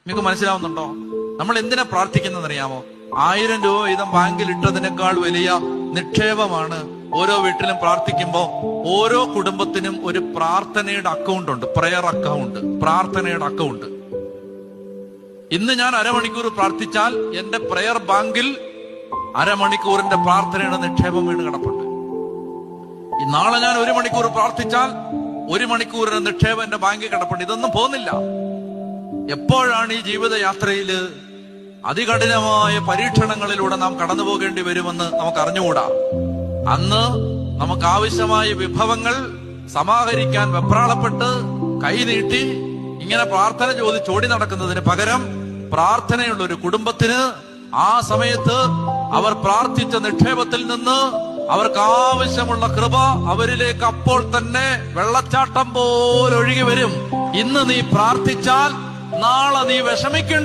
നിങ്ങൾക്ക് മനസ്സിലാവുന്നുണ്ടോ? നമ്മൾ എന്തിനാ പ്രാർത്ഥിക്കുന്നതെന്നറിയാമോ? 1000 രൂപ വീതം ബാങ്കിൽ ഇട്ടതിനേക്കാൾ വലിയ നിക്ഷേപമാണ് ഓരോ വീട്ടിലും പ്രാർത്ഥിക്കുമ്പോൾ ഓരോ കുടുംബത്തിനും ഒരു പ്രാർത്ഥനയുടെ അക്കൗണ്ട് ഉണ്ട്, പ്രയർ അക്കൗണ്ട്, പ്രാർത്ഥനയുടെ അക്കൗണ്ട്. ഇന്ന് ഞാൻ അരമണിക്കൂർ പ്രാർത്ഥിച്ചാൽ എന്റെ പ്രയർ ബാങ്കിൽ അരമണിക്കൂറിന്റെ പ്രാർത്ഥനയുടെ നിക്ഷേപം വീണ് കിടപ്പുണ്ട്. നാളെ ഞാൻ 1 മണിക്കൂർ പ്രാർത്ഥിച്ചാൽ 1 മണിക്കൂറിന്റെ നിക്ഷേപം എന്റെ ബാങ്കിൽ കിടപ്പുണ്ട്. ഇതൊന്നും പോകുന്നില്ല. എപ്പോഴാണ് ഈ ജീവിതയാത്രയിൽ അതികഠിനമായ പരീക്ഷണങ്ങളിലൂടെ നാം കടന്നു പോകേണ്ടി വരുമെന്ന് നമുക്ക് അറിഞ്ഞുകൂടാ. അന്ന് നമുക്ക് ആവശ്യമായ വിഭവങ്ങൾ സമാഹരിക്കാൻ വെപ്രാളപ്പെട്ട് കൈനീട്ടി ഇങ്ങനെ പ്രാർത്ഥന ചോദിച്ചോടി നടക്കുന്നതിന് പകരം പ്രാർത്ഥനയുള്ള ഒരു കുടുംബത്തിന് ആ സമയത്ത് അവർ പ്രാർത്ഥിച്ച നിക്ഷേപത്തിൽ നിന്ന് അവർക്ക് ആവശ്യമുള്ള കൃപ അവരിലേക്ക് അപ്പോൾ തന്നെ വെള്ളച്ചാട്ടം പോലെ ഒഴുകി വരും. ഇന്ന് നീ പ്രാർത്ഥിച്ചാൽ നാളെ നീ വിഷമിക്കേണ്ട